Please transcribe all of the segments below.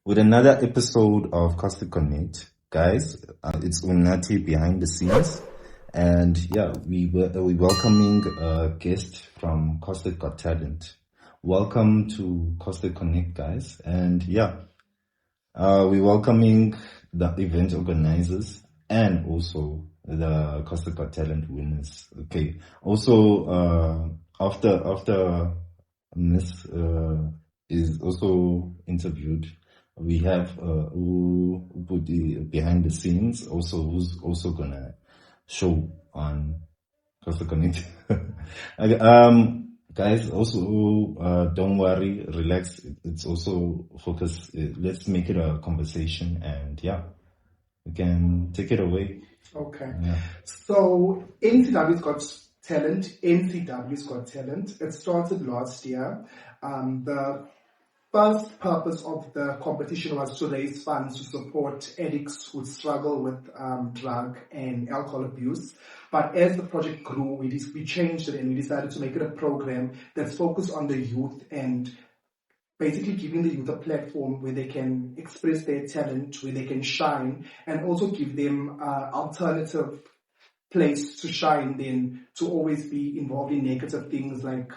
with another episode of Kokstad Connect. Guys, it's Unati behind the scenes. And yeah, we welcoming a guest from Kokstad Got Talent. Welcome to Kokstad Connect, guys. And yeah, we're welcoming the event organizers and also the Kokstad Got Talent winners. Okay. Also, after Miss is also interviewed, we have who put the behind the scenes, also who's also gonna show on Kokstad Connect. Guys, also don't worry, relax. It's also focus. Let's make it a conversation, and yeah, you can take it away. Okay. Yeah. So NCW's got talent. NCW's got talent. It started last year. The first purpose of the competition was to raise funds to support addicts who struggle with drug and alcohol abuse. But as the project grew, we changed it and we decided to make it a program that's focused on the youth and basically giving the youth a platform where they can express their talent, where they can shine, and also give them alternative place to shine than to always be involved in negative things like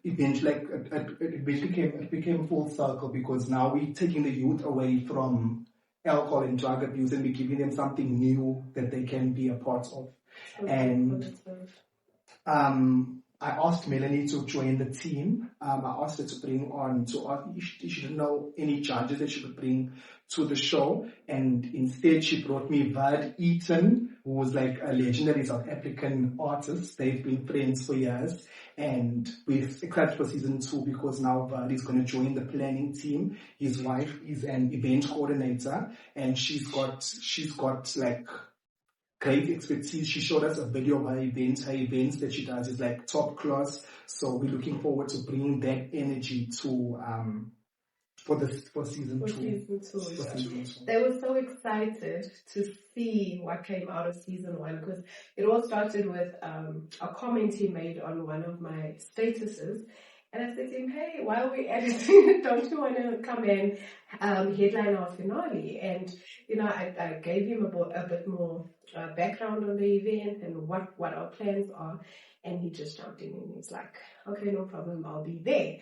eventually it became full circle because now we're taking the youth away from alcohol and drug abuse and we're giving them something new that they can be a part of. And I asked Melanie to join the team. I asked her to bring on, she didn't know any judges that she would bring to the show. And instead she brought me Vad Eaton, who was like a legendary South African artist. They've been friends for years. And we're excited for season 2 because now Vad is going to join the planning team. His wife is an event coordinator and she's got like great expertise. She showed us a video of her events that she does is like top class. So we're looking forward to bringing that energy to for season 2. They were so excited to see what came out of season 1 because it all started with a comment he made on one of my statuses. And I said to him, hey, while we're editing, don't you want to come and headline our finale? And, you know, I gave him a bit more background on the event and what our plans are. And he just jumped in and he's like, okay, no problem, I'll be there.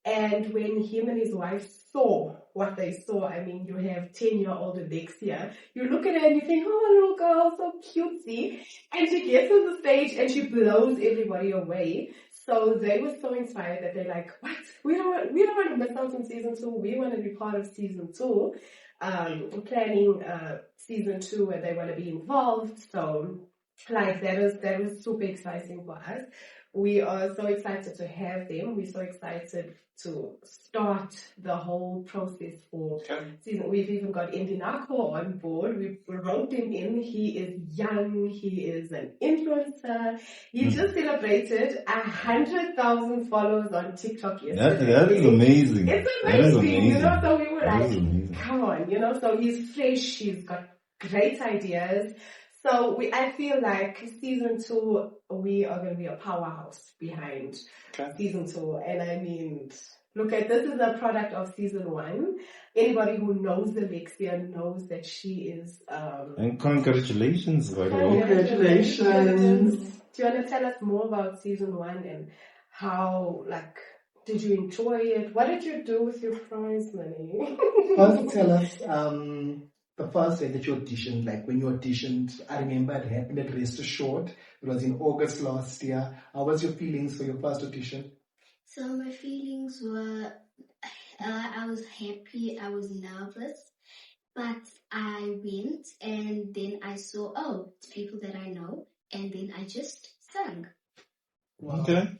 And when him and his wife saw what they saw, I mean, you have 10-year-old Alexia. You look at her and you think, oh, little girl, so cutesy. And she gets on the stage and she blows everybody away. So they were so inspired that they're like, what? We don't want to miss out on season 2. We want to be part of season 2. Planning season 2 where they want to be involved. So like that was super exciting for us. We are so excited to have them. We're so excited to start the whole process for season. We've even got Indinako on board. We wrote him in. He is young. He is an influencer. He just celebrated 100,000 followers on TikTok yesterday. That is amazing. It's amazing, you know. So we were like, come on, you know. So he's fresh. He's got great ideas. So I feel like season 2, we are going to be a powerhouse behind season 2. And I mean, look at this is a product of season 1. Anybody who knows Alexia knows that she is. And congratulations, by the way. Congratulations. Do you want to tell us more about season 1 and how, like, did you enjoy it? What did you do with your prize money? First, tell us. The first day that you auditioned, like when you auditioned, I remember it happened at Rest Assured. It was in August last year. How was your feelings for your first audition? So my feelings were, I was happy, I was nervous, but I went and then I saw, people that I know, and then I just sang. Wow. Okay.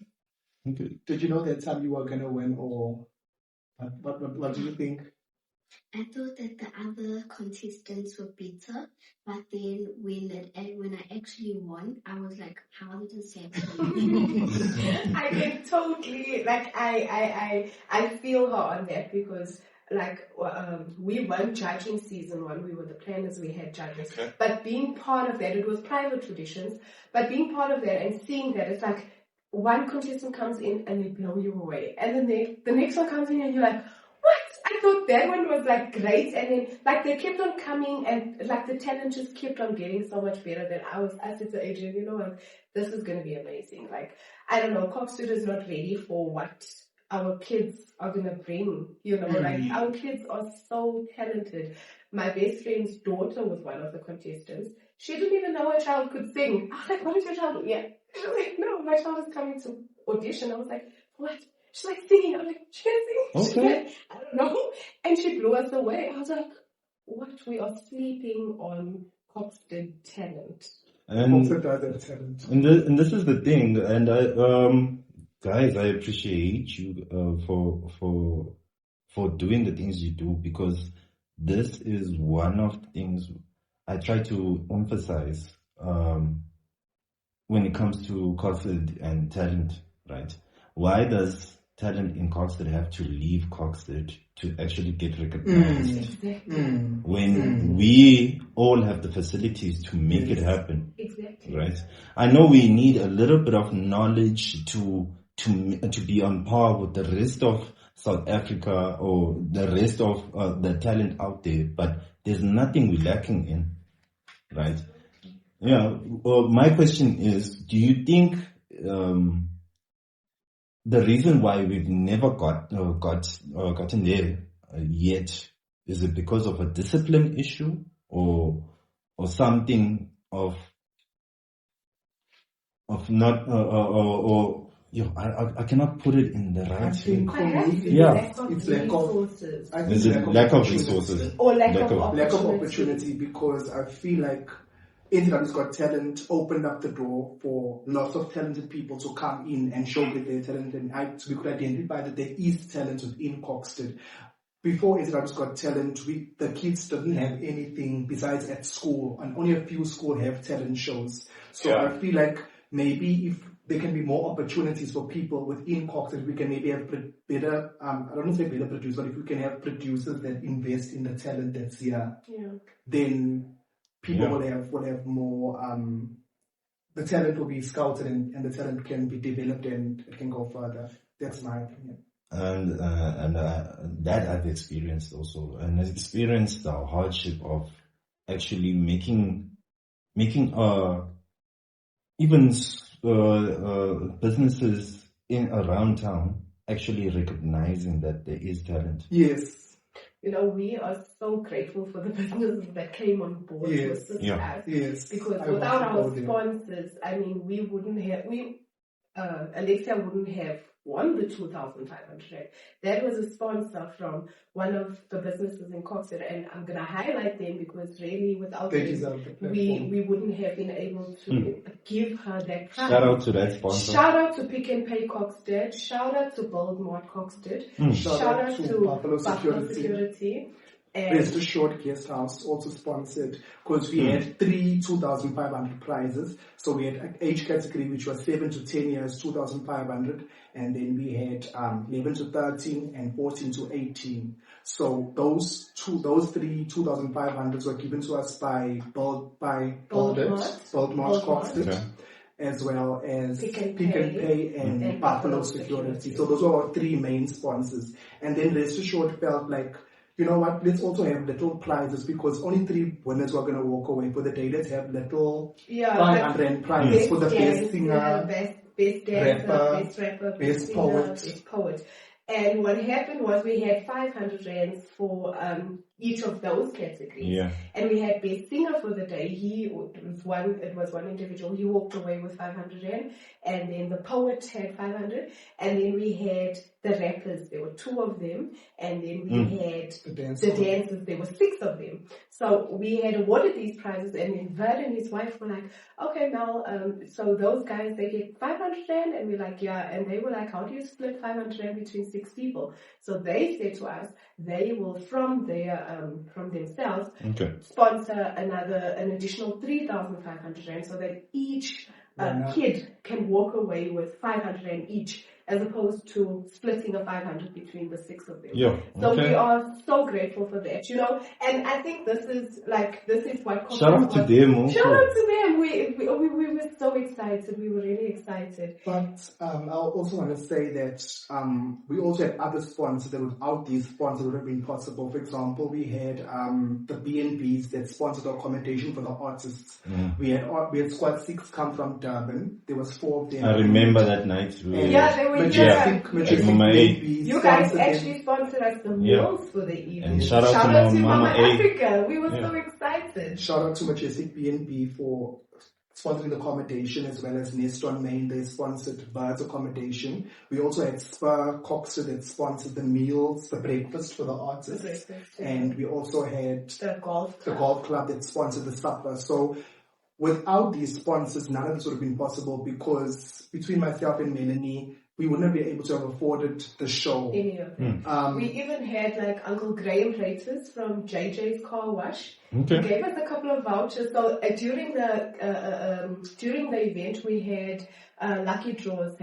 Did you know that time you were going to win, or what do you think? I thought that the other contestants were better, but then when I actually won, I was like, how did this happen? I can totally, like, I feel her on that because, like, we weren't judging season 1. We were the planners, we had judges. Okay. But being part of that, it was private traditions, but being part of that and seeing that, it's like, one contestant comes in and they blow you away. And then the next one comes in and you're like, what? I I thought that one was like great, and then like they kept on coming, and like the talent just kept on getting so much better. That I said to Adrian, you know what, this is going to be amazing. Like, I don't know, Kokstad is not ready for what our kids are going to bring, you know, like our kids are so talented. My best friend's daughter was one of the contestants. She didn't even know her child could sing. I was like, what is your child? Yeah. She was like, no, my child is coming to audition. I was like, what? She's like singing. I'm like, she can sing. She's like, I don't know. And she blew us away. I was like, what? We are sleeping on Kokstad talent. And talent. And this is the thing, and guys, I appreciate you for doing the things you do, because this is one of the things I try to emphasize when it comes to Kokstad and talent, right? Why does talent in Kokstad have to leave Kokstad to actually get recognized when we all have the facilities to make it happen? Exactly. Right? I know we need a little bit of knowledge to be on par with the rest of South Africa or the rest of the talent out there, but there's nothing we're lacking in, right? Yeah. Well, my question is, do you think the reason why we've never gotten there yet, is it because of a discipline issue or something of not I cannot put it in the right way. It's lack of resources. Is it lack of resources or lack of opportunity? Because I feel like NCW's Got Talent opened up the door for lots of talented people to come in and showcase their talent, and we could identify that there is talent within Kokstad. Before NCW's Got Talent, the kids didn't have anything besides at school, and only a few schools have talent shows. So I feel like maybe if there can be more opportunities for people within Kokstad, we can maybe have better, I don't want to say better producers, but if we can have producers that invest in the talent that's here, then people will have more, the talent will be scouted and the talent can be developed and it can go further. That's my opinion. And that I've experienced also, and I've experienced the hardship of actually making even businesses in around town actually recognizing that there is talent. Yes. You know, we are so grateful for the businesses that came on board to assist us. Yes. Because without our sponsors, I mean, we wouldn't have, Alexia wouldn't have won the 2,500. That was a sponsor from one of the businesses in Kokstad, and I'm going to highlight them because really without them, we wouldn't have been able to give her that prize. Shout out to that sponsor. Shout out to Pick and Pay Kokstad. Shout out to Bold Mart Kokstad. Shout out to Buffalo Security. Rest Assured Guest House also sponsored, because we had 3 2,500 prizes. So we had an age category which was 7 to 10 years, 2,500, and then we had 11 to 13 and 14 to 18. So those 3 2,500s were given to us by Bold Mart Kokstad, as well as Pick and Pay and Buffalo Security. So those were our 3 main sponsors. And then Rest Assured felt like, you know what, let's also have little prizes, because only 3 winners were going to walk away for the day. Let's have little 500 prizes for the best singer, best dancer, best rapper, best singer, best poet. And what happened was we had 500 rands for each of those categories. And we had best singer for the day. It was one individual. He walked away with 500 rand. And then the poet had 500. And then we had the rappers. There were 2 of them. And then we had the dancers. There were 6 of them. So we had awarded these prizes. And then Verd and his wife were like, okay, Mel, so those guys, they get 500 rand? And we're like, yeah. And they were like, how do you split 500 rand between 6 people? So they said to us, they will from themselves sponsor an additional 3,500 rand, so that each kid can walk away with 500 rand each. as opposed to splitting a 500 between the 6 of them. Yeah. So Okay. we are so grateful for that, and I think this is what Shout out to them also. Shout out to them. We were so excited. We were really excited. But I also want to say that we also had other sponsors that without these sponsors would have been possible. For example, we had the B&Bs that sponsored accommodation for the artists. We had Squad 6 come from Durban. There was 4 of them. I remember that night. Yeah, they were Majestic B&Bs. You guys actually sponsored us the meals for the evening. And shout out to Mama Africa. We were so excited. Shout out to Majestic B&B for sponsoring the accommodation, as well as Nest on Main. They sponsored Bird's accommodation. We also had Spur Kokstad that sponsored the meals, the breakfast for the artists. And we also had the golf club that sponsored the supper. So without these sponsors, none of this would have been possible, because between myself and Melanie, we wouldn't be able to have afforded the show. Any of them. We even had like Uncle Graham Platers from JJ's Car Wash. Okay. He gave us a couple of vouchers. So during the event, we had lucky draws,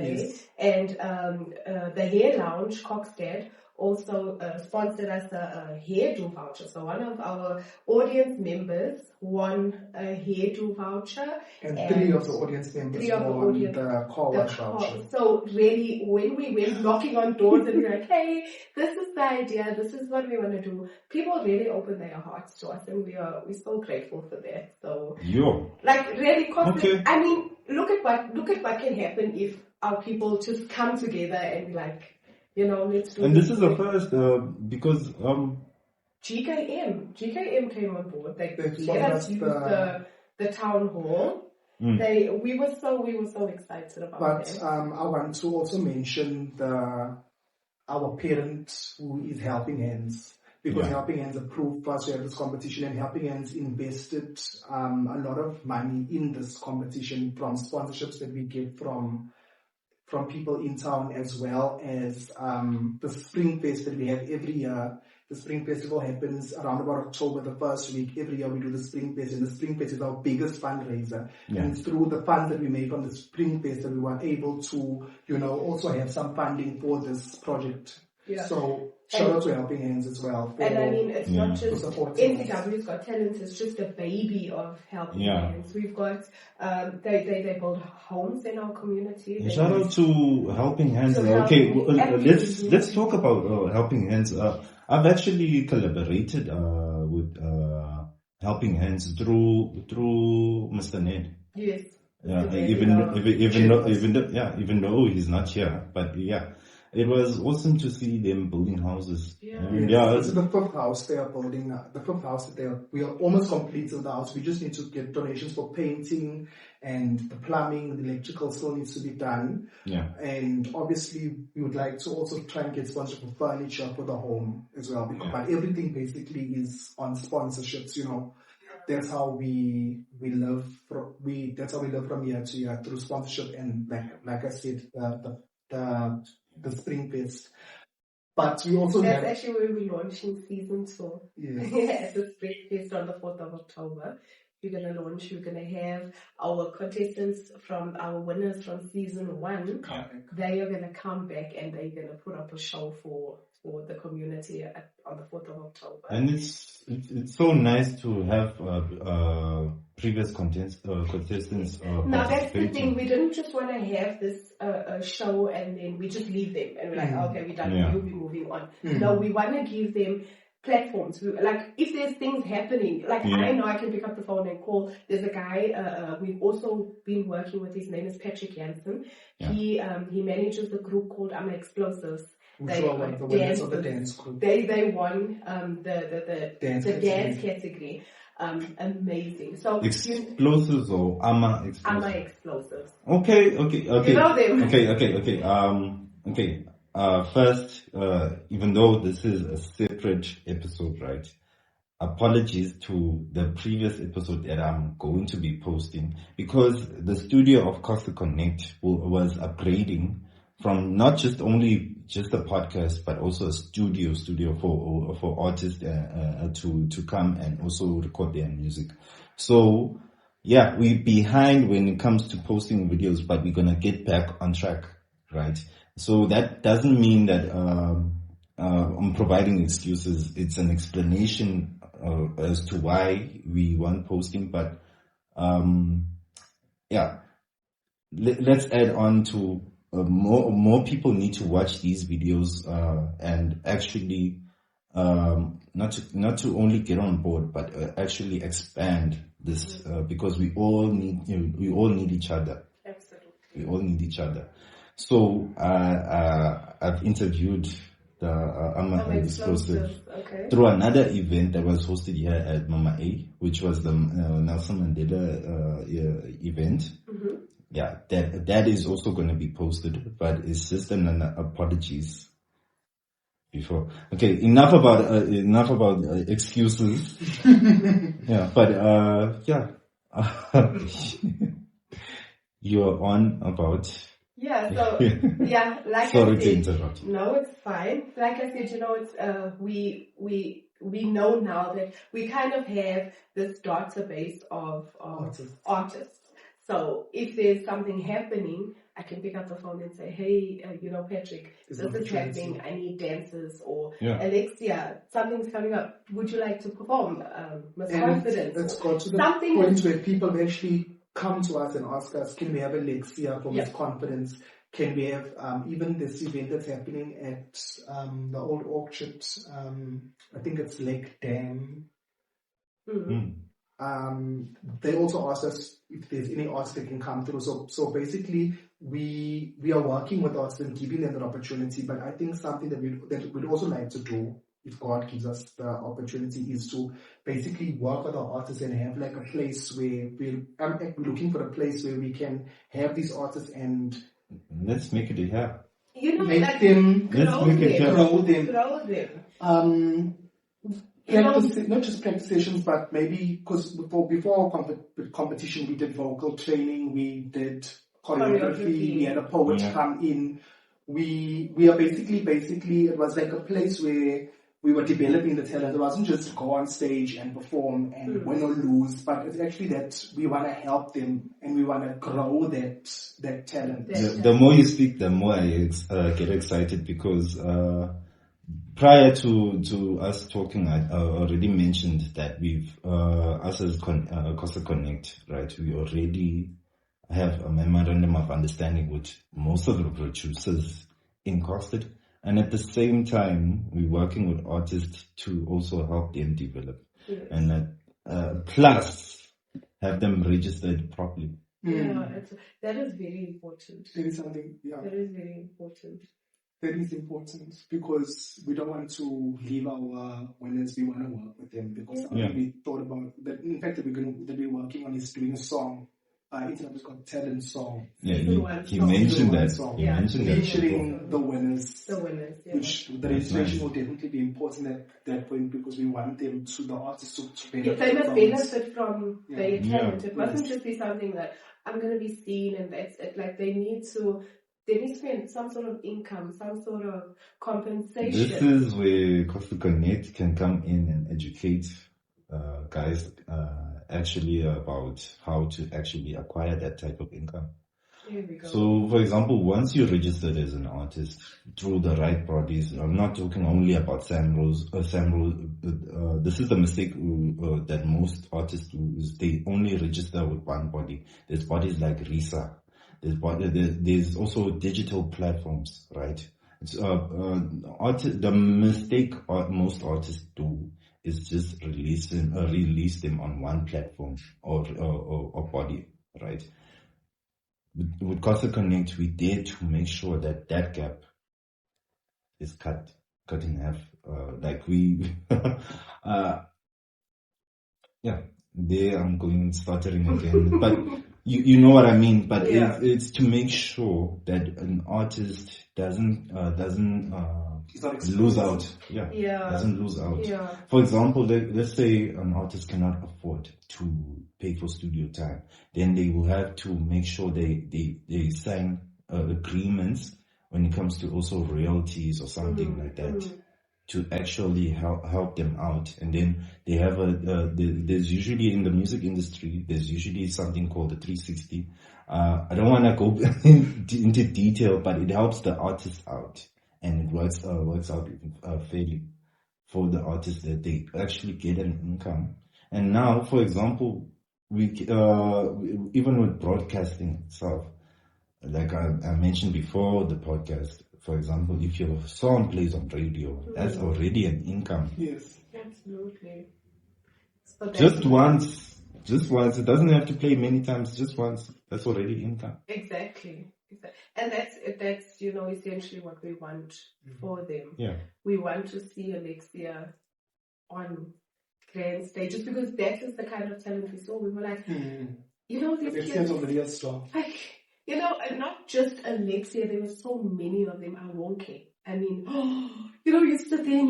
and the Hair Lounge, Kokstad, also sponsored us a hairdo voucher. So one of our audience members won a hairdo voucher. And 3 of the audience members won the car wash voucher. So really, when we went knocking on doors and we were like, hey, this is the idea, this is what we want to do, people really opened their hearts to us, and we're so grateful for that. So, like really, okay. I mean, look at what can happen if our people just come together and like, let's do. And this is the first because GKM came on board. They let us use the town hall. We were so excited about that. But I want to also mention our parent who is Helping Hands, because Helping Hands approved us to have this competition, and Helping Hands invested a lot of money in this competition from sponsorships that we get from people in town, as well as the Spring Fest that we have every year. The Spring Festival happens around about October, the first week. Every year we do the Spring Fest, and the Spring Fest is our biggest fundraiser. And it's through the funds that we make on the Spring Fest that we were able to, also have some funding for this project. Yeah. So shout out to Helping Hands as well. And I mean, it's not just NCW's Got Talent, it's just a baby of Helping Hands. We've got, they build homes in our community. Shout out to Helping Hands. Let's talk about Helping Hands. I've actually collaborated with Helping Hands through Mr. Ned. Yes. Even though he's not here, but it was awesome to see them building houses. This is the 5th house they are building. The 5th house we are almost completed the house. We just need to get donations for painting, and the plumbing, the electrical still needs to be done. And obviously we would like to also try and get sponsorship for furniture for the home as well, because but everything basically is on sponsorships. That's how we live. That's how we live from year to year, through sponsorship, and like I said, the Spring Fest. But we also that's actually where we're launching season 2. At the Spring Fest on the 4th of October. We're going to launch. We're going to have our contestants from our winners from season 1. They are going to come back, and they're going to put up a show for the community on the 4th of October. And it's so nice to have previous contestants. Now that's the thing. We didn't just want to have this show and then we just leave them and we're like, okay, we're done. We'll be moving on. No, we want to give them platforms. Like if there's things happening, like I know I can pick up the phone and call. There's a guy we've also been working with. His name is Patrick Jansen. He manages a group called Explosives. They were one of the winners of the dance group. They won the dance category. Amazing. So Explosives or AMA Explosives? AMA Explosives. Okay. You know them. Okay. First, even though this is a separate episode, right? Apologies to the previous episode that I'm going to be posting, because the studio of Kokstad Connect was upgrading from not just a podcast, but also a studio for artists to come and also record their music. So we're behind when it comes to posting videos, but we're gonna get back on track, right? So that doesn't mean that I'm providing excuses. It's an explanation as to why we want posting, but yeah, let's add on to more people need to watch these videos and actually not to only get on board, but actually expand this because we all need each other. Absolutely. We all need each other. So I've interviewed the Explosive through another event that was hosted here at Mama A, which was the Nelson Mandela event. Mm-hmm. Yeah, that is also going to be posted, but it's just an apologies before. Okay, enough about excuses. Yeah, but yeah, you're on about. Yeah, so yeah, like Sorry I to said, interrupt. no, it's fine. Like I said, it's we know now that we kind of have this database of artists. So if there's something happening, I can pick up the phone and say, hey, Patrick, this is happening. I need dancers, or Alexia, something's coming up. Would you like to perform? Miss Confidence. It's got to the point where people actually come to us and ask us, can we have Alexia for Miss Confidence? Can we have even this event that's happening at the old orchard? I think it's Lake Dam. Mm-hmm. They also asked us if there's any artists that can come through. So basically, we are working with artists and giving them an opportunity. But I think something that we'd also like to do, if God gives us the opportunity, is to basically work with our artists and have like a place where we're looking for a place where we can have these artists and let's make it happen. Grow them. Not just practice sessions, but maybe because before competition, we did vocal training, we did choreography, we had a poet come in. We are basically it was like a place where we were developing the talent. It wasn't just go on stage and perform and win or lose, but it's actually that we want to help them and we want to grow that talent. The more you speak, the more I get excited because prior to us talking, I already mentioned that we've us as Kokstad Connect, right? We already have a memorandum of understanding with most of the producers in Kokstad. And at the same time, we're working with artists to also help them develop. Yes. And plus, have them registered properly. Yeah, that is very important. That is something, That is very important. That is important because we don't want to leave our winners. We want to work with them because something we thought about that. In fact, that we're working on is doing a song. NCW's Got Talent song. Yeah, he mentioned that. He mentioned that. Featuring the winners. Yeah. Which the registration will definitely be important at that point because we want them the artists to benefit. They must benefit from their talent. It mustn't just be something that I'm going to be seen and that's it. Like there needs to be some sort of income, some sort of compensation. This is where Kokstad Connect can come in and educate guys actually about how to actually acquire that type of income. Here we go. So, for example, once you're registered as an artist through the right bodies, I'm not talking only about Samrose. This is the mistake that most artists do, is they only register with one body. There's bodies like RISA. There's also digital platforms, right? The mistake most artists do is just release them on one platform or body, right? With Kokstad Connect, we dare to make sure that gap is cut in half. There I'm stuttering again, but you know what I mean. But it's to make sure that an artist doesn't lose out. Doesn't lose out. Yeah. For example, let's say an artist cannot afford to pay for studio time, then they will have to make sure they sign agreements when it comes to also royalties or something like that to actually help them out. And then they have there's usually in the music industry, there's usually something called the 360. I don't want to go into detail, but it helps the artists out, and it works out fairly for the artists that they actually get an income. And now, for example, we even with broadcasting itself, like I mentioned before the podcast, for example, if your song plays on radio, that's already an income. Yes. Absolutely. Just once. It doesn't have to play many times. Just once. That's already income. Exactly. And that's essentially what we want for them. Yeah. We want to see Alexia on grand stages because that is the kind of talent we saw. We were like, these kids on the real star. Like, and not just Alexia, there were so many of them. I won't care. I mean, you sit there and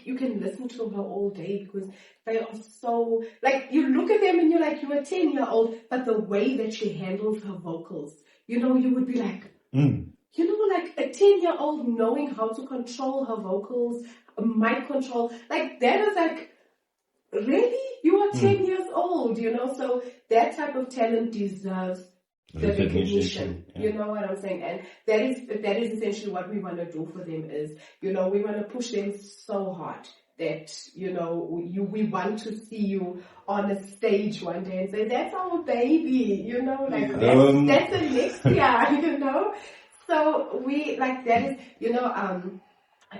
you can listen to her all day because they are so, like, you look at them and you're like, you're a 10-year-old, but the way that she handles her vocals, you would be like, like a 10-year-old knowing how to control her vocals, mic control, like that is like, really? You are 10 years old, so that type of talent deserves the recognition. Yeah. You know what I'm saying? And that is essentially what we want to do for them is, we want to push them so hard that, we want to see you on a stage one day and say, that's our baby, that's Alexia, So we, like, that is,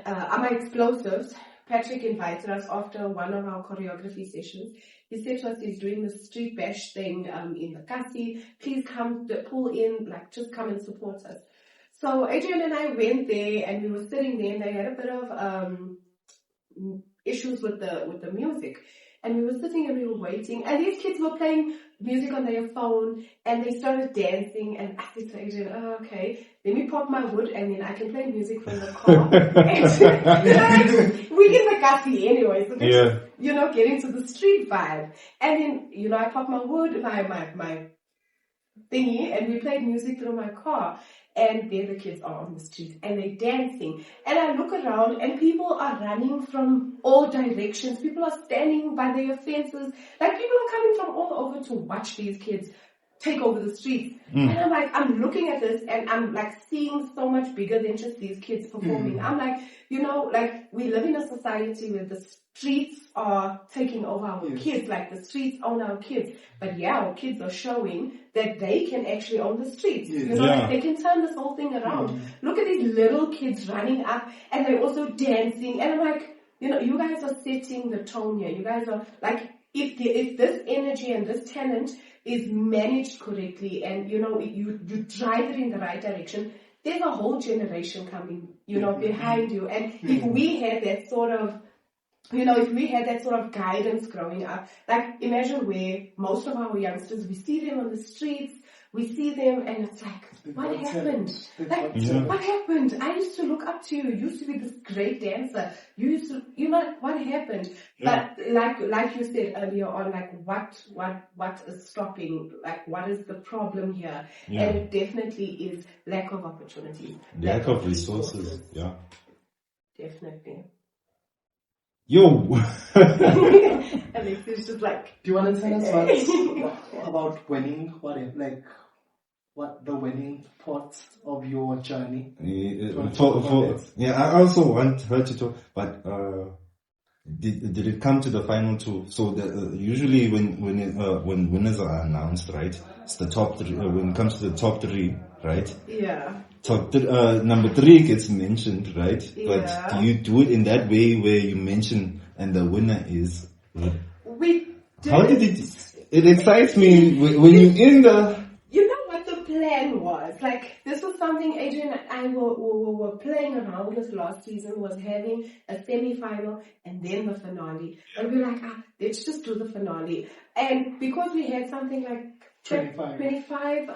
our explosives, Patrick invited us after one of our choreography sessions. He said to us he's doing the street bash thing in the Kasi. Please come pull in, like just come and support us. So Adrian and I went there and we were sitting there and they had a bit of issues with the music. And we were sitting and we were waiting and these kids were playing music on their phone and they started dancing and I said to Adrian, okay, let me pop my wood and then I can play music from the car. And, we in the Kasi anyway, so just, get into the street vibe. And then, I pop my wood, my thingy and we played music through my car. And there the kids are on the street and they're dancing. And I look around and people are running from all directions. People are standing by their fences. Like people are coming from all over to watch these kids take over the streets. And I'm like, I'm looking at this and I'm like seeing so much bigger than just these kids performing. I'm like, we live in a society where the streets are taking over our kids, like the streets own our kids. But our kids are showing that they can actually own the streets. Like they can turn this whole thing around. Look at these little kids running up and they're also dancing. And I'm like, you guys are setting the tone here. You guys are like, if this energy and this talent is managed correctly and, you drive it in the right direction, there's a whole generation coming, behind you. And if we had that sort of guidance growing up, like imagine where most of our youngsters, we see them on the streets, we see them and it's like, what happened? What happened? I used to look up to you. You used to be this great dancer. You used to, what happened? Yeah. But like you said earlier on, like what is stopping? Like what is the problem here? Yeah. And it definitely is lack of opportunities. Lack of resources. Yeah. Definitely. Yo! Alex is just like... Do you want to tell us what about winning? What the winning part of your journey? I also want her to talk, but did it come to the final two? So usually when winners are announced, right? It's the top three. When it comes to the top three, right? Yeah. Number 3 gets mentioned, right? Yeah. But do you do it in that way where you mention and the winner is? How did it? It excites me when you're in the. You know what the plan was? Like, this was something Adrian and I were playing around with last season, was having a semi-final and then the finale. And we were like, let's just do the finale. And because we had something like 25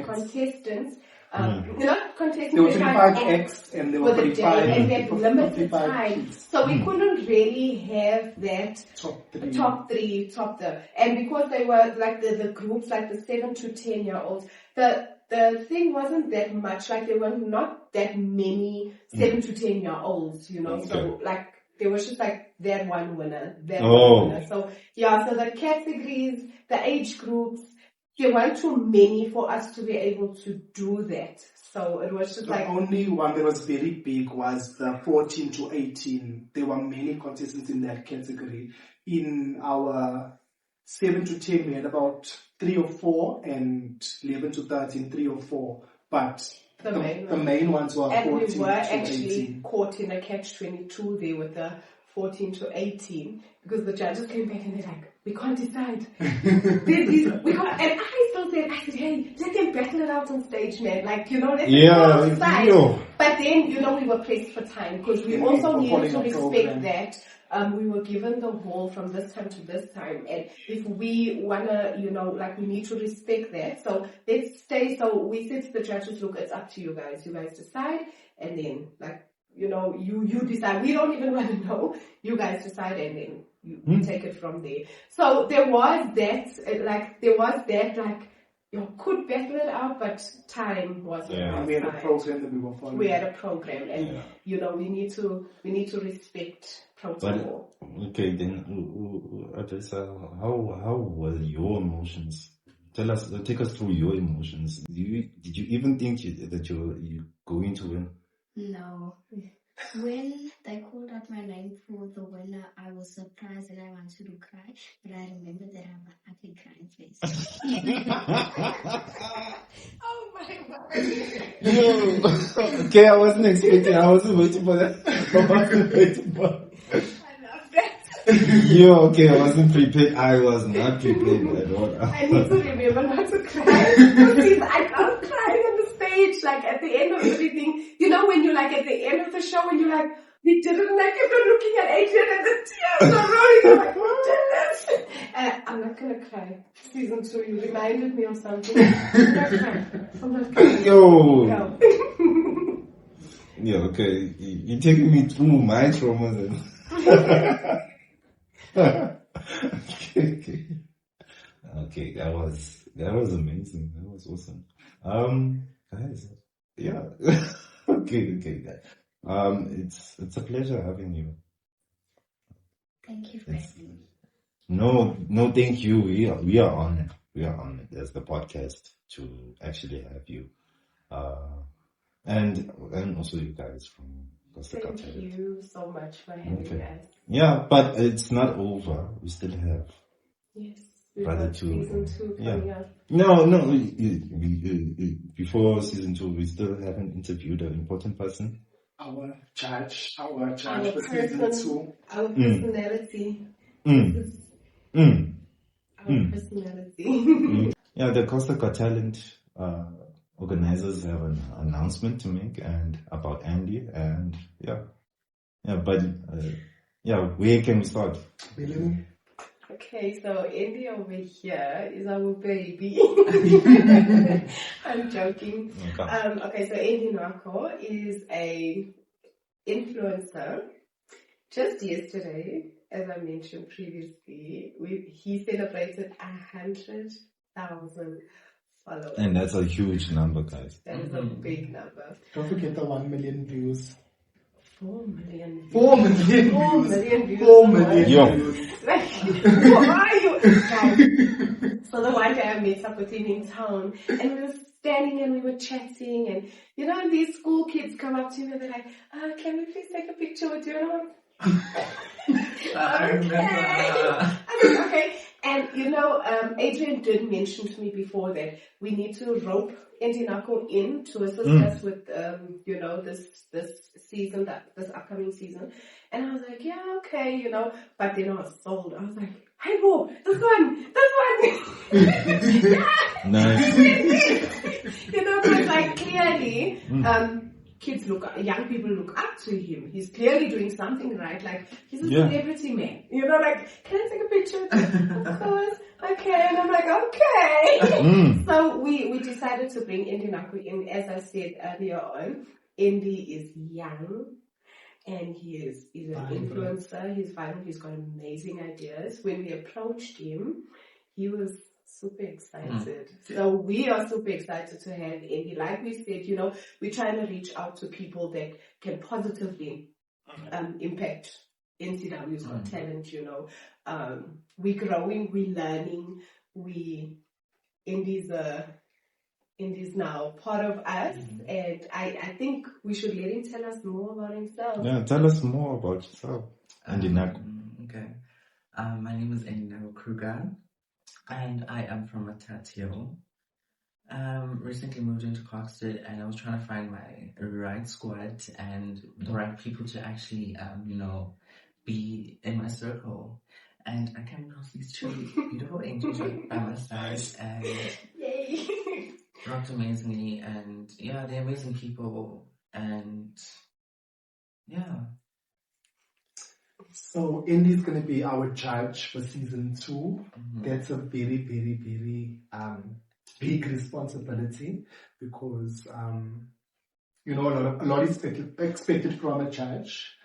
contestants, not contestants, there were 25 X and there were 35 and we had limited time. So we couldn't really have that top three. And because they were like the groups, like the 7 to 10 year olds, the thing wasn't that much, like there were not that many 7 to 10 year olds, Okay. So like there was just like that one winner, one winner. So so the categories, the age groups, there weren't too many for us to be able to do that. So it was just the only one that was very big was the 14 to 18. There were many contestants in that category. In our 7 to 10, we had about 3 or 4, and 11 to 13, 3 or 4. But the main ones were 14 and we were to actually 18. caught in a catch-22 there with the 14 to 18, because the judges came back and they're like, we can't decide. we can't. And I still said, hey, let them battle it out on stage, man. Like, let them decide. But then, we were pressed for time, because we also needed to respect that. We were given the hall from this time to this time, and if we wanna, we need to respect that. So let's stay. So we said to the judges, look, it's up to you guys. You guys decide, and then, you decide. We don't even want to know. You guys decide, and then you take it from there. So there was that, you could battle it out, but time wasn't. And we had a program that we were following. We had a program, and we need to respect protocol. But okay, then, Adresa, how were your emotions? Take us through your emotions. Did you even think that you're going to win? No. When they called out my name for the winner, I was surprised and I wanted to cry, but I remembered that I have an ugly crying face. Oh my God. Okay, I wasn't expecting. I wasn't waiting for that. I love that. Okay, I wasn't prepared. I was not prepared at all. I need to remember not to cry. Because I love crying on the stage, at the end of everything. When you're at the end of the show and you're we did it, and I kept on looking at Adrian and the tears are rolling. I'm like, we did this. I'm not going to cry. Season 2, you reminded me of something. I'm not crying. Yo. No. Yeah, okay. You're taking me through my traumas. Okay, that was amazing. That was awesome. Guys, yeah. Okay. It's a pleasure having you. Thank you for having me. No, thank you. We are honored. We are honored as the podcast to actually have you. And also you guys from Kokstad Connect. Thank you so much for having us. Yeah, but it's not over. We still have. Yes. Brother season 2 coming up. No. Before season 2, we still haven't interviewed an important person. Our judge for season 2. Our personality. Our personality. Yeah, the Kokstad Connect organizers have an announcement to make and about Andy, and where can we start? Melanie? Okay, so Andy over here is our baby. I'm joking. Okay, so Andy Nako is a influencer. Just yesterday, as I mentioned previously, he celebrated 100,000 followers. And that's a huge number, guys. That is a big number. Don't forget the 1 million views. 4 million views. 4 million views. 4 million views. 4 million views. Who are you? Guys, so the one day I met up with him in town, and we were standing and we were chatting, and these school kids come up to me and they're like, can we please take a picture with you? And I'm like, okay. And Adrian did mention to me before that we need to rope Andy Nako in to assist us with this season, this upcoming season. And I was like, yeah, okay, but then I was sold. I was like, hey, Bo, this one. Nice. Because clearly, young people look up to him. He's clearly doing something right. He's a celebrity man. Can I take a picture? Of course. Okay. And I'm like, okay. So we decided to bring Andy Nako in. As I said earlier on, Andy is young. And he's an influencer. He's vibrant. He's got amazing ideas. When we approached him, he was super excited. So we are super excited to have Andy. Like we said, we're trying to reach out to people that can positively impact NCW's Got Talent. We're growing, we're learning, we Indy's now part of us, and I think we should let him tell us more about himself. Yeah, tell us more about yourself. Okay. My name is Andy Kruger, and I am from Matatio. Recently moved into Kokstad, and I was trying to find my right squad and the right people to actually, be in my circle. And I came across these two beautiful angels by my side, and Yay! rocked amazingly. And yeah, they're amazing people, and yeah. So Indy's going to be our judge for season 2. Mm-hmm. That's a very, very, very big responsibility because a lot is expected from a judge.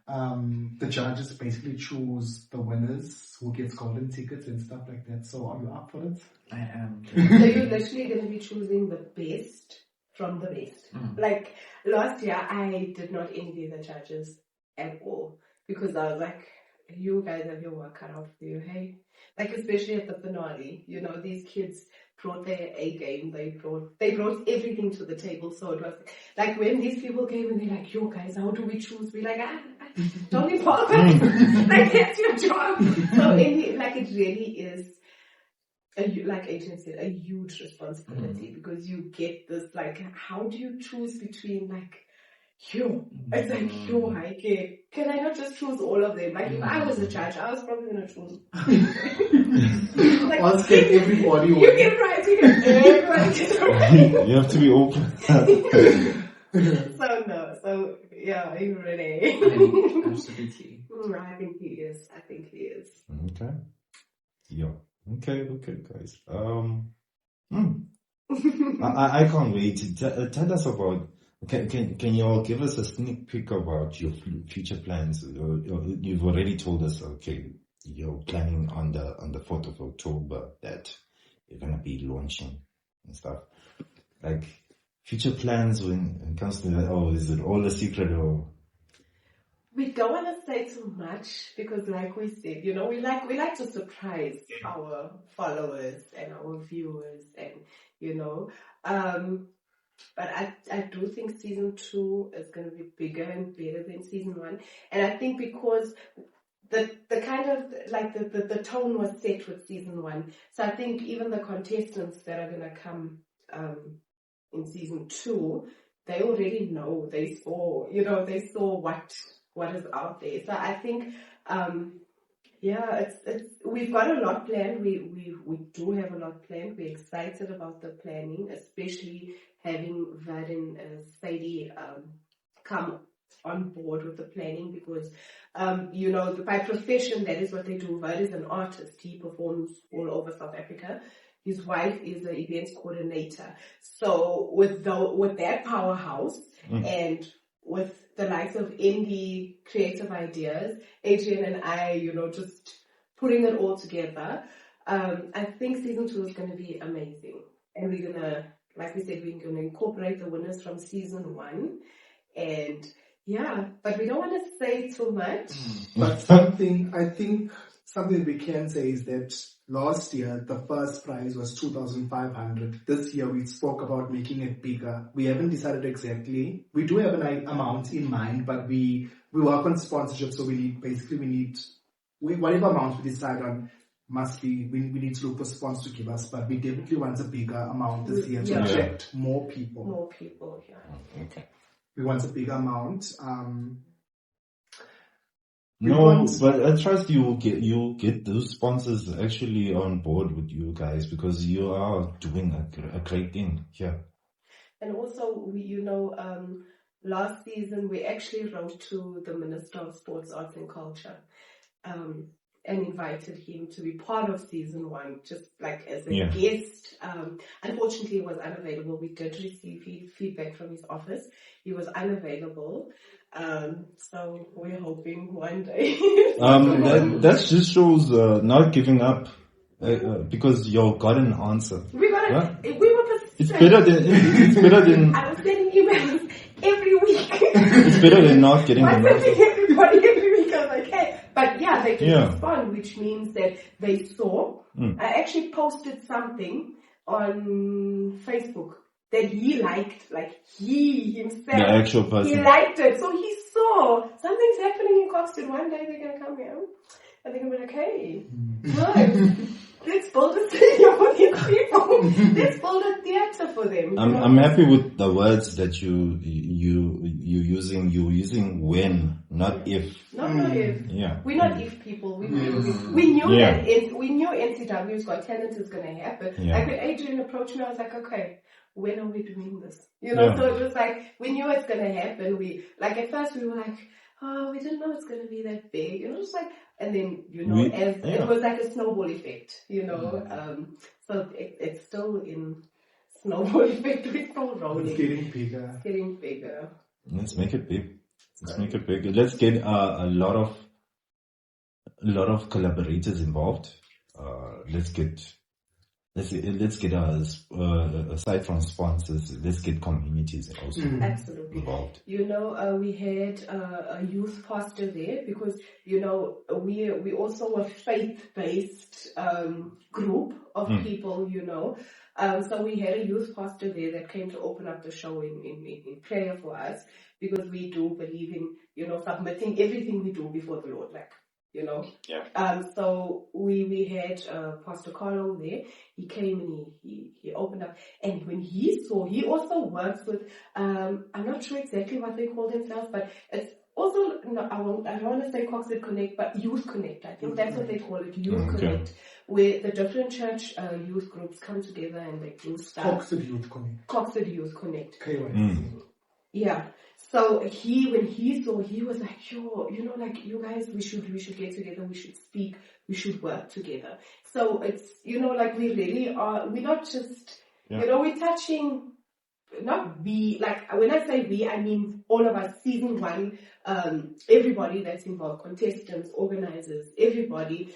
The judges basically choose the winners who gets golden tickets and stuff like that. So are you up for it? I am. So you're literally going to be choosing the best from the best. Like last year, I did not envy the judges at all because I was like, you guys have your work cut out for you, hey? Like especially at the finale, these kids brought their A game. They brought everything to the table. So it was like when these people came and they're like, yo guys, how do we choose? We're like, don't be bothered. Like that's your job. So it really is, like Adrian said, a huge responsibility because you get this like, how do you choose between like, it's like, can I not just choose all of them? Like, if I was a judge, I was probably going to choose. Like, I'll get everybody. You get right, everybody gets right. You have to be open. So Renee. Absolutely. I think he is. Okay. Yeah. Okay, guys. I can't wait. Tell us about. Can you all give us a sneak peek about your future plans? You've already told us, okay, you're planning on the 4th of October that you're gonna be launching and stuff. Like future plans when it comes to that. Is it all a secret or? We don't want to say too much because, like we said, we like to surprise our followers and our viewers, and but I do think season 2 is going to be bigger and better than season 1. And I think because the kind of like the tone was set with season 1. So I think even the contestants that are going to come in season 2, they already know, they saw what is out there. So I think we've got a lot planned. We do have a lot planned. We're excited about the planning, especially having Vad and Sadie come on board with the planning because, by profession, that is what they do. Vad is an artist. He performs all over South Africa. His wife is an events coordinator. So with that powerhouse and with the likes of indie creative ideas, Adrian and I, just putting it all together, I think season 2 is going to be amazing. And we're going to, like we said, we're going to incorporate the winners from season 1. And but we don't want to say too much. But something we can say is that last year, the first prize was 2,500. This year, we spoke about making it bigger. We haven't decided exactly. We do have an amount in mind, but we work on sponsorship, so we need whatever amount we decide on we need to look for sponsors to give us, but we definitely want a bigger amount this year to attract more people. More people, yeah. Okay. We want a bigger amount. But I trust you'll get those sponsors actually on board with you guys because you are doing a great thing here. And also, last season we actually wrote to the Minister of Sports, Arts and Culture and invited him to be part of season 1, just like as a guest. Unfortunately, he was unavailable. We did receive feedback from his office. He was unavailable. So we're hoping one day. That just shows not giving up because you got an answer. We were It's better than. I was sending emails every week. It's better than not getting an answer. Everybody every week. I was like, hey, but they did respond, which means that they saw. I actually posted something on Facebook that he liked, like he himself. The actual person. He liked it. So he saw something's happening in Kokstad. One day they're going to come here. And they're going to be like, hey, nice. Let's build a stadium for these people. Let's build a theater for them. I'm happy with the words that you're using. You're using when, not if. Not if. Yeah. We're not if people. We knew that we knew NCW's Got Talent is going to happen. Yeah. Like when Adrian approached me, I was like, okay, when are we doing this? You know, so it was like we knew it's going to happen. We like at first we were like, oh, we didn't know it's going to be that big. It was like, and then it was like a snowball effect. You know, so it's still in snowball effect. We're still rolling. It's getting bigger. It's getting bigger. Let's make it big. Let's make it big. Let's get a lot of collaborators involved. Let's get aside from sponsors, let's get communities also Absolutely involved. You know, we had a youth pastor there because, you know, we also a faith-based group of people, you know. So we had a youth pastor there that came to open up the show in prayer for us because we do believe in, you know, submitting everything we do before the Lord, like, you know. Yeah. So we had Pastor Carlo there. He came and he opened up. And when he also works with, I'm not sure exactly what they call themselves, but it's also, no, I don't want to say Kokstad Connect, but Youth Connect. I think that's what they call it, Youth Connect, where the different church youth groups come together and they do stuff. Kokstad Youth Connect. Kokstad Youth Connect. Yeah. So when he saw, he was like, yo, you know, like, you guys, we should get together, we should speak, we should work together. So it's, you know, like, we really are, we're not just, you know, we're touching, not we, like, when I say we, I mean all of us, season one, everybody that's involved, contestants, organizers, everybody,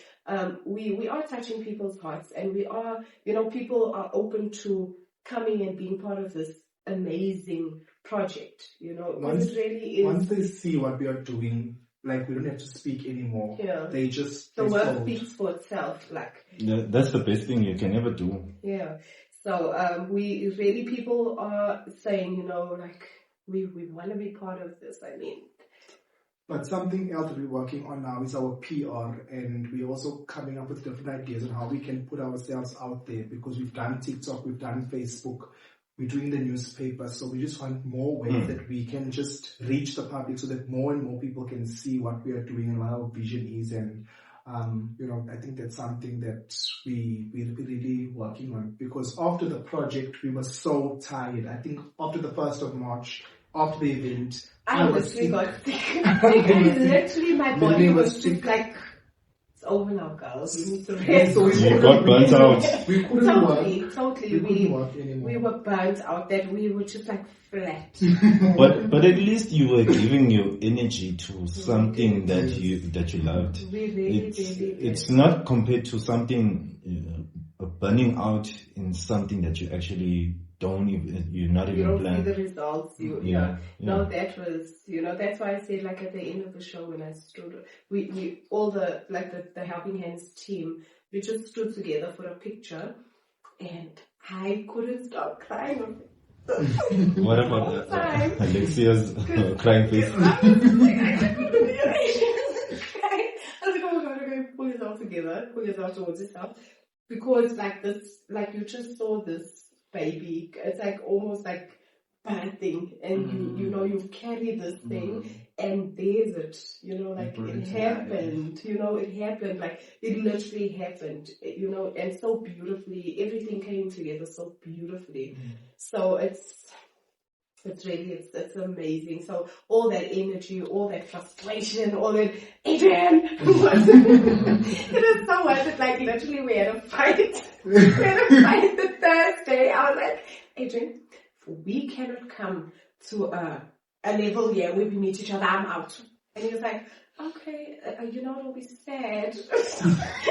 we are touching people's hearts, and we are, you know, people are open to coming and being part of this amazing project, you know. Once, it really is. Once they see what we are doing, like, we don't have to speak anymore. Yeah. The work speaks for itself, like. That's the best thing you can ever do. Yeah. So we really, people are saying, you know, like, we want to be part of this. I mean. But something else that we're working on now is our PR, and we're also coming up with different ideas on how we can put ourselves out there, because we've done TikTok, we've done Facebook, we're doing the newspaper, so we just want more ways that we can just reach the public so that more and more people can see what we are doing and what our vision is. And, you know, I think that's something that we're really working on, because after the project, we were so tired. I think after the 1st of March, after the event, I literally got sick. Literally, my body was just like, it's over now, girls. We need to rest. So you got burnt out. We couldn't work. Totally. We couldn't work anymore. We were burnt out, that we were just like flat. But at least you were giving your energy to something that you loved. We really it's not compared to something burning out in something that you actually you're not even planning. You don't see the results. No, that was, you know, that's why I said, like, at the end of the show when I stood, we all the Helping Hands team, we just stood together for a picture, and I couldn't stop crying. What about Alexia's crying face? I was like, oh my god, okay, pull yourself together, pull yourself towards yourself, because like this, like, you just saw this baby, it's like almost like birthing, and you know, you carry this thing, and there's it, you know, like, it happened, you know, like, it literally happened, you know, and so beautifully, everything came together so beautifully. So it's really, it's amazing. So all that energy, all that frustration, all that, Adrian, it was so worth it. Like, literally, we had a fight. The Thursday. I was like, Adrian, we cannot come to a level here where we meet each other. I'm out. And he was like, okay, you know, it'll be sad.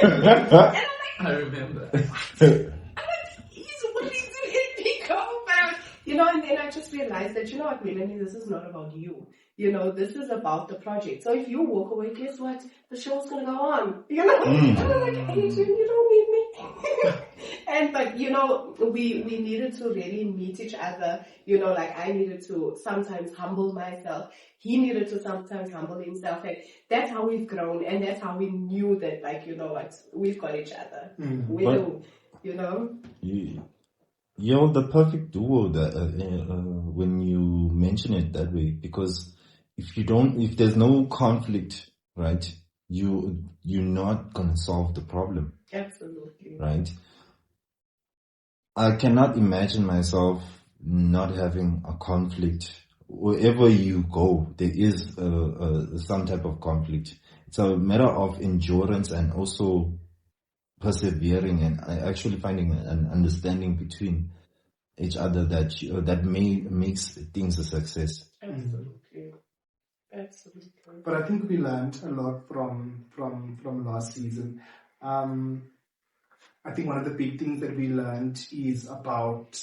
And I'm like, I remember. he's willing to let me go, but, you know, and then I just realized that, you know what, Melanie, this is not about you. You know, this is about the project. So if you walk away, guess what? The show's going to go on. You know? I was like, Adrian, you don't need me. But we needed to really meet each other. Like I needed to sometimes humble myself. He needed to sometimes humble himself, and that's how we've grown, and that's how we knew that, like, what, we've got each other. You're the perfect duo that when you mention it that way, because if there's no conflict, right, you're not gonna solve the problem. Absolutely. Right? I cannot imagine myself not having a conflict. Wherever you go, there is some type of conflict. It's a matter of endurance and also persevering and actually finding an understanding between each other that makes things a success. Absolutely. But I think we learned a lot from last season. I think one of the big things that we learned is about,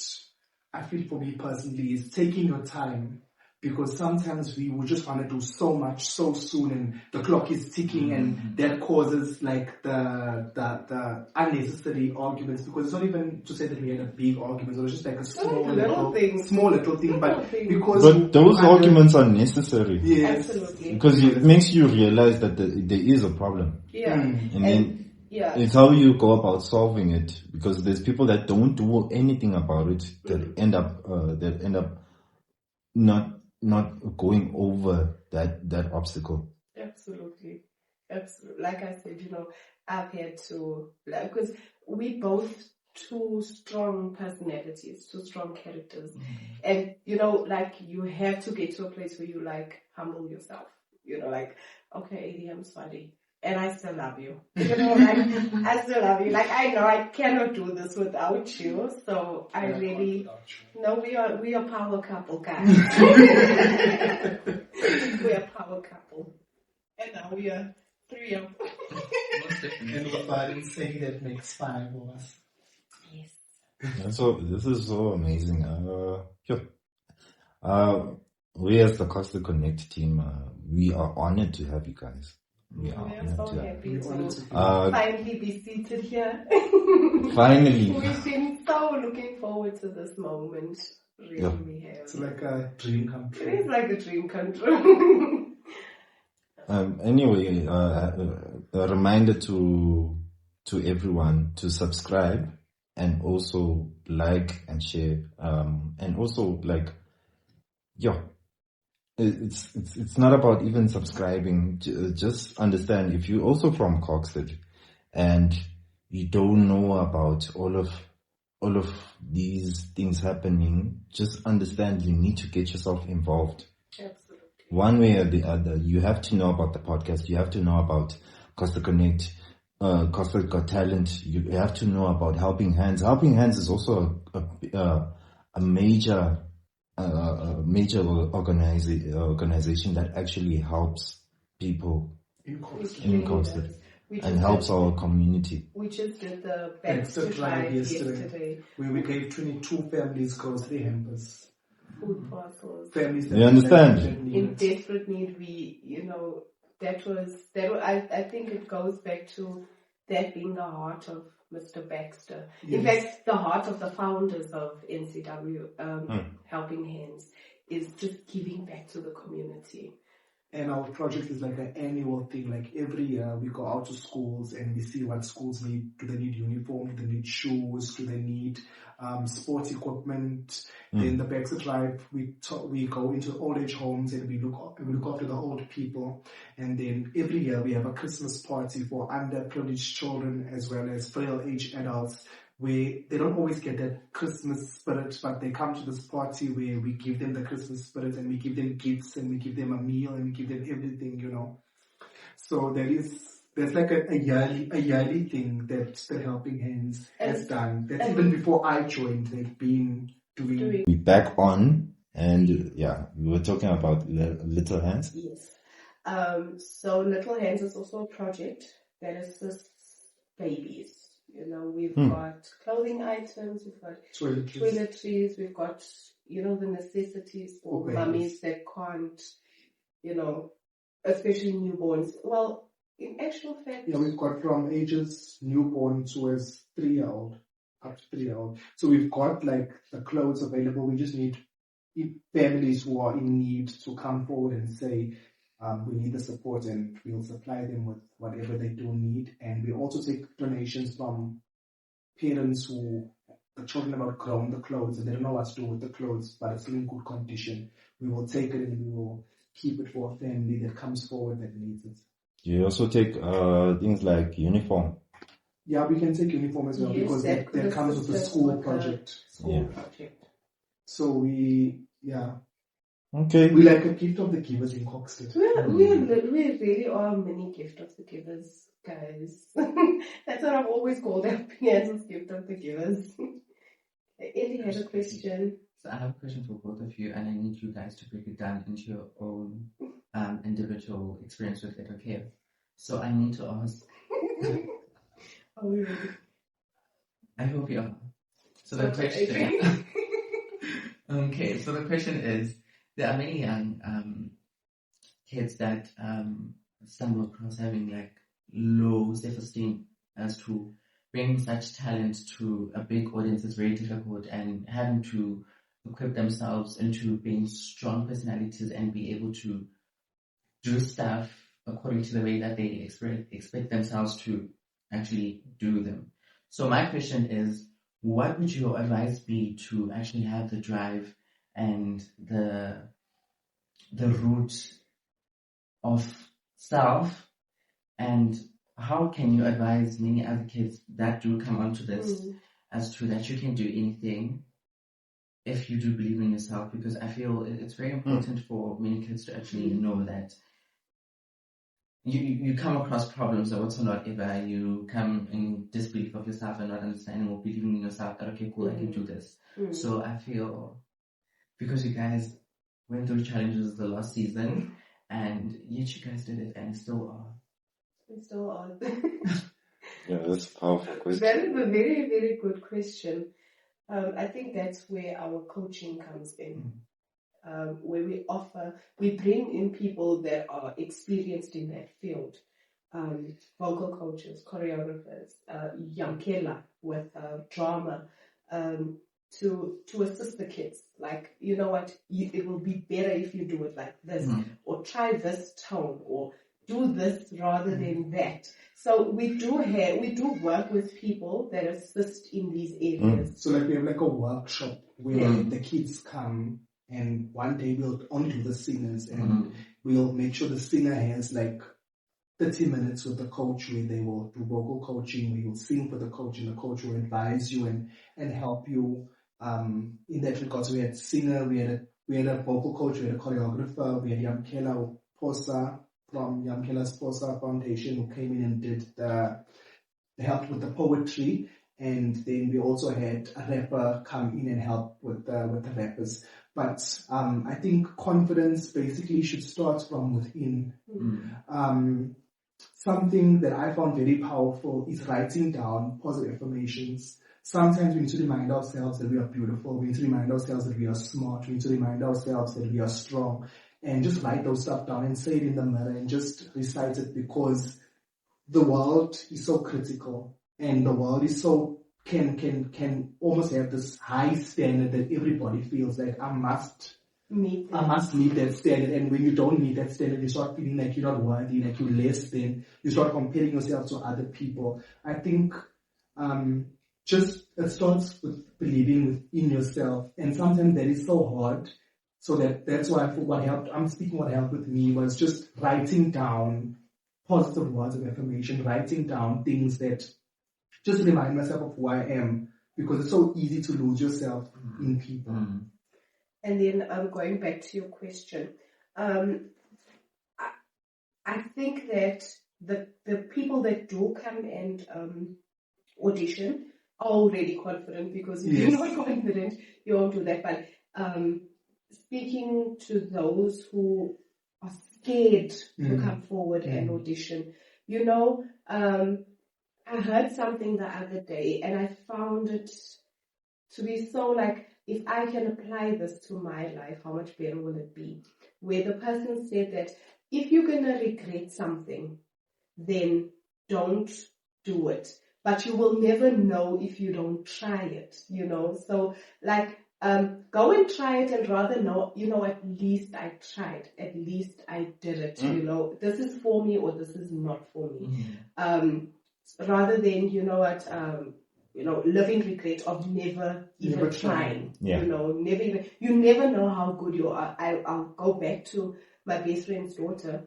I feel for me personally, is taking your time. Because sometimes we would just want to do so much so soon, and the clock is ticking, and that causes like the unnecessary arguments. Because it's not even to say that we had a big argument; it was just like a small little thing. But those arguments are necessary. Yes, absolutely. Because it makes you realize that there is a problem. Yeah, and then it's how you go about solving it. Because there's people that don't do anything about it that end up not going over that obstacle. Absolutely. Like I said, I've had to, because we both two strong personalities, two strong characters, and like you have to get to a place where you like humble yourself. Like, okay, Adi, I'm sorry. And I still love you. Like, I still love you. Like, I know I cannot do this without you. So I really, no, we are power couple, guys. We are power couple. And now we are 3 of and we're fighting saying that makes 5 of us. Yes. So this is so amazing. We as the Kokstad Connect team, we are honored to have you guys. We are so happy to finally be seated here. Finally. We've been so looking forward to this moment. Really, we have. It's like a dream come true. It is like a dream come true. Anyway, a reminder to everyone to subscribe and also like and share. And also it's not about even subscribing. Just understand, if you're also from Kokstad and you don't know about all of these things happening, just understand you need to get yourself involved. Absolutely. One way or the other, you have to know about the podcast. You have to know about Kokstad Connect, Kokstad Got Talent. You have to know about Helping Hands. Helping Hands is also a major organization that actually helps people in Kokstad and helps our community. We just did the Baxter Drive yesterday. Where we gave 22 families grocery hampers. Food parcels. Families You understand? In desperate need, I think it goes back to that being the heart of Mr. Baxter. Yes. In fact, the heart of the founders of NCW, Helping Hands, is just giving back to the community. And our project is like an annual thing. Like every year we go out to schools and we see what schools need. Do they need uniform? Do they need shoes? Do they need sports equipment? Then the Baxter Tribe, we go into old age homes and we look after the old people. And then every year we have a Christmas party for underprivileged children as well as frail age adults, where they don't always get that Christmas spirit, but they come to this party where we give them the Christmas spirit and we give them gifts and we give them a meal and we give them everything, So there's like a yearly thing that the Helping Hands has done. That's even before I joined, they've been doing. We back on, and we were talking about Little Hands. Yes. So Little Hands is also a project that assists babies. We've got clothing items, we've got toiletries, we've got, the necessities for mummies that can't, especially newborns. Well, in actual fact... Yeah, we've got from ages newborn to as 3-year-old up to 3-year-old. So we've got like the clothes available. We just need families who are in need to come forward and say, we need the support, and we'll supply them with whatever they do need. And we also take donations from parents who the children have outgrown the clothes and they don't know what to do with the clothes, but it's still in good condition. We will take it and we will keep it for a family that comes forward that needs it. You also take things like uniform. Yeah, we can take uniform as well, Yes, because that comes with the school project. Project. So we Okay. we like a gift of the givers in Kokstad. We really are mini gift of the givers, guys. That's what I've always called our Piazza's gift of the givers. Eddie had a question. So I have a question for both of you, and I need you guys to break it down into your own individual experience with it, okay? So I need to ask. Are we ready? I hope you are. So the question. Okay, so the question is, there are many young kids that stumble across having like low self-esteem as to bringing such talent to a big audience is very difficult, and having to equip themselves into being strong personalities and be able to do stuff according to the way that they expect themselves to actually do them. So my question is, what would your advice be to actually have the drive and the root of self, and how can you advise many other kids that do come onto this as to that you can do anything if you do believe in yourself? Because I feel it's very important for many kids to actually know that you come across problems or whatsoever, you come in disbelief of yourself and not understanding or believing in yourself that, okay, cool, I can do this. So I feel, because you guys went through challenges the last season, and yet you guys did it and still are. We still are. Yeah, that's a powerful question. That is a very, very good question. I think that's where our coaching comes in. Where we bring in people that are experienced in that field. Vocal coaches, choreographers, Yamkela with drama, to assist the kids. Like, you know what, it will be better if you do it like this, or try this tone, or do this rather than that. So we do work with people that assist in these areas. So like we have like a workshop where the kids come, and one day we'll only do the singers, and we'll make sure the singer has like 30 minutes with the coach where they will do vocal coaching, where you'll sing for the coach, and the coach will advise you and help you in that regard. So we had singer, we had a vocal coach, we had a choreographer, we had Yamkela Posa from Yamkela's Posa Foundation who came in and did helped with the poetry, and then we also had a rapper come in and help with the rappers. But I think confidence basically should start from within. Something that I found very powerful is writing down positive affirmations. Sometimes we need to remind ourselves that we are beautiful. We need to remind ourselves that we are smart. We need to remind ourselves that we are strong. And just write those stuff down and say it in the mirror and just recite it, because the world is so critical, and the world is so can almost have this high standard that everybody feels like I must meet that standard. And when you don't meet that standard, you start feeling like you're not worthy, like you're less than. You start comparing yourself to other people. I think just it starts with believing in yourself, and sometimes that is so hard. So that's why what helped with me was just writing down positive words of affirmation, writing down things that just remind myself of who I am, because it's so easy to lose yourself in people. And then going back to your question, I think that the people that do come and audition are already confident, because if you're not confident, you won't do that. But speaking to those who are scared to come forward and audition, I heard something the other day, and I found it to be so like, if I can apply this to my life, how much better will it be? Where the person said that if you're going to regret something, then don't do it. but you will never know if you don't try it, So like, go and try it and rather know, at least I tried, at least I did it, this is for me or this is not for me. Rather than, live in regret of never even trying, never even, you never know how good you are. I'll go back to my best friend's daughter.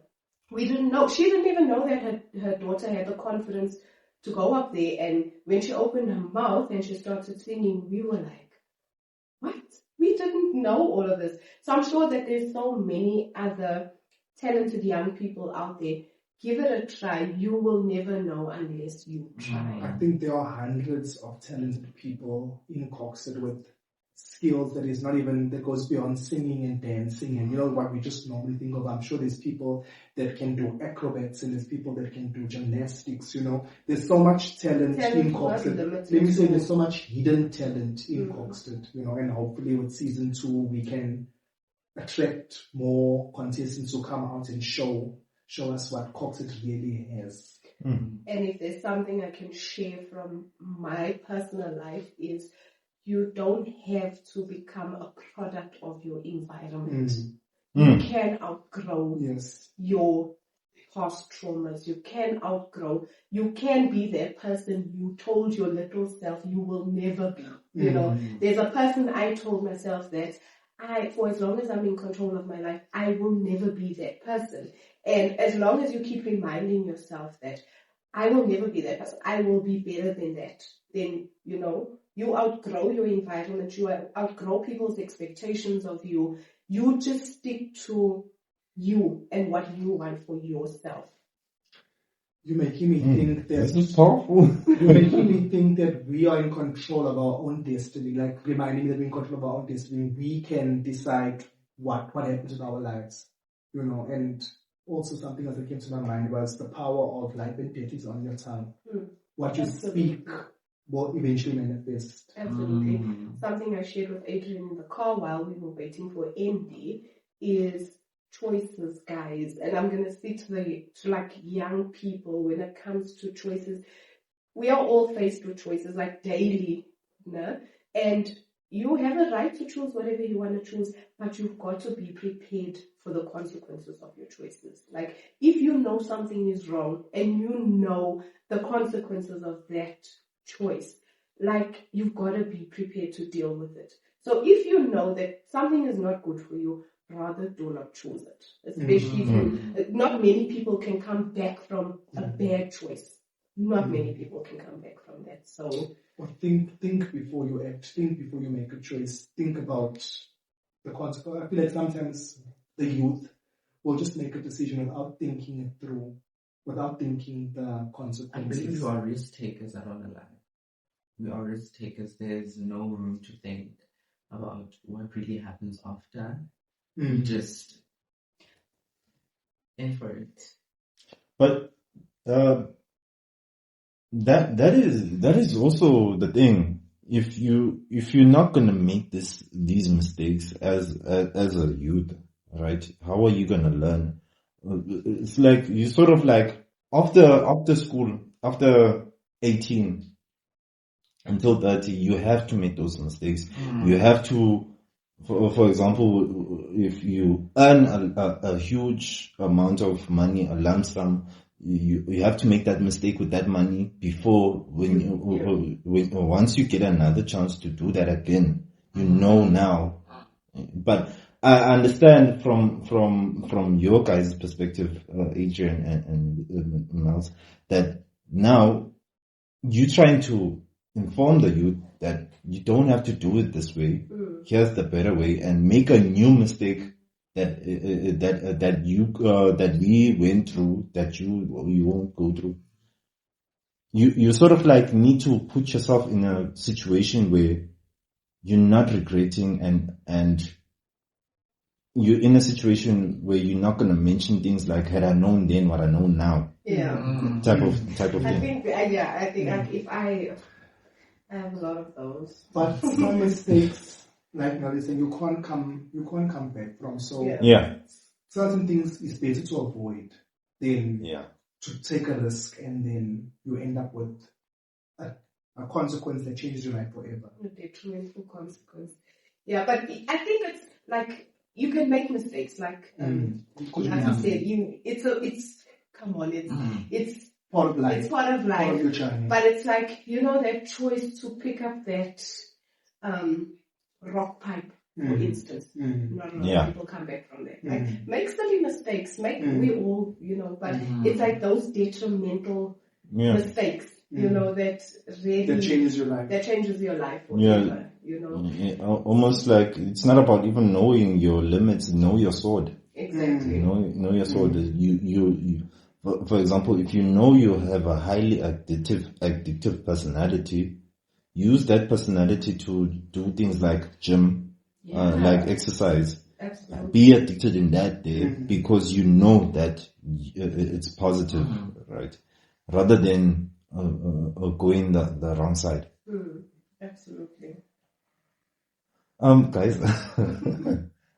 She didn't even know that her daughter had the confidence to go up there, and when she opened her mouth and she started singing, we were like, what? We didn't know all of this. So I'm sure that there's so many other talented young people out there. Give it a try. You will never know unless you try. I think there are hundreds of talented people in Kokstad with skills that goes beyond singing and dancing and what we just normally think of. I'm sure there's people that can do acrobats and there's people that can do gymnastics, There's so much talent in Kokstad. Let me say there's so much hidden talent in Kokstad, and hopefully with season 2 we can attract more contestants to come out and show us what Kokstad really has. And if there's something I can share from my personal life is you don't have to become a product of your environment. You can outgrow your past traumas. You can be that person you told your little self you will never be. There's a person I told myself that for as long as I'm in control of my life, I will never be that person. And as long as you keep reminding yourself that I will never be that person, I will be better than that, then, you outgrow your environment, you outgrow people's expectations of you. You just stick to you and what you want for yourself. You're making me think that this is powerful. You're making me think that we are in control of our own destiny, like reminding me that we're in control of our own destiny. We can decide what happens in our lives, and also something else that came to my mind was the power of life and death is on your tongue. What you speak will eventually manifest. Absolutely. Something I shared with Adrian in the car while we were waiting for Andy is choices, guys. And I'm going to speak to young people when it comes to choices. We are all faced with choices like daily, and you have a right to choose whatever you want to choose, but you've got to be prepared for the consequences of your choices. Like, if you know something is wrong and you know the consequences of that choice, like, you've got to be prepared to deal with it. So if you know that something is not good for you, rather do not choose it. Especially if not many people can come back from a bad choice. Not many people can come back from that. So think before you act. Think before you make a choice. Think about the consequence. I feel like sometimes the youth will just make a decision without thinking it through, without thinking the consequences. I believe we are risk takers, I don't know. We are risk takers. There's no room to think about what really happens after. We just in for it. But that is also the thing. If you're not gonna make these mistakes as a youth, right? How are you gonna learn? It's like you sort of like after school, after 18 until 30, you have to make those mistakes. You have to, for example, if you earn a huge amount of money, a lump sum, you have to make that mistake with that money before once you get another chance to do that again, now. But I understand from your guys' perspective, Adrian and Miles, that now you're trying to inform the youth that you don't have to do it this way. Here's the better way, and make a new mistake that we went through, that you won't go through. You sort of like need to put yourself in a situation where you're not regretting and you're in a situation where you're not going to mention things like, had I known then what I know now. Type of thing. I think if I have a lot of those. But some mistakes, like now they say, you can't come back from. So certain things is better to avoid than to take a risk and then you end up with a consequence that changes your life forever. A detrimental consequence. Yeah, but I think it's like you can make mistakes. Like like I said, it's come on, it's part of life. It's part of life. Part of your journey. But it's like, that choice to pick up that rock pipe, for instance. Not a lot of people come back from that. Like, make silly mistakes. We all, but it's like those detrimental mistakes, that really... That changes your life. That changes your life forever, Almost like, it's not about even knowing your limits, know your sword. Exactly. Know your sword. You for example, if you know you have a highly addictive personality, use that personality to do things like gym, like exercise. Absolutely. Be addicted in that day because you know that it's positive, right? Rather than going the wrong side. Absolutely. Guys,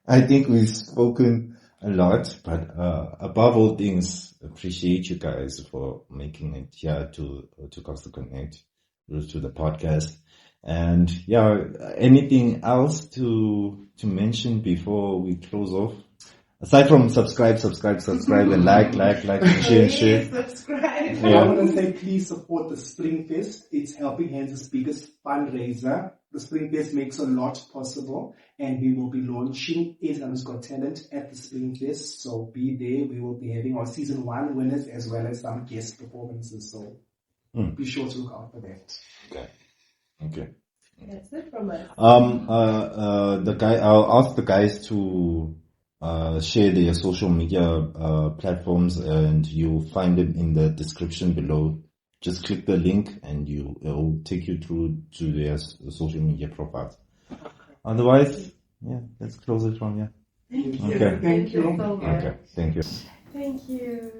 I think we've spoken a lot, but above all things, appreciate you guys for making it here to Kokstad Connect, to the podcast. And anything else to mention before we close off? Aside from subscribe, and like, share. Subscribe. I want to say, please support the Spring Fest. It's Helping Hands' biggest fundraiser. The Spring Fest makes a lot possible, and we will be launching NCW's Got Talent at the Spring Fest. So be there. We will be having our season 1 winners as well as some guest performances. So be sure to look out for that. Okay. That's it from us. I'll ask the guys to share their social media platforms, and you'll find them in the description below. Just click the link and it will take you through to their social media profiles. Otherwise, let's close it from here. Thank you. Okay. Thank you. So much. Okay, thank you. Thank you.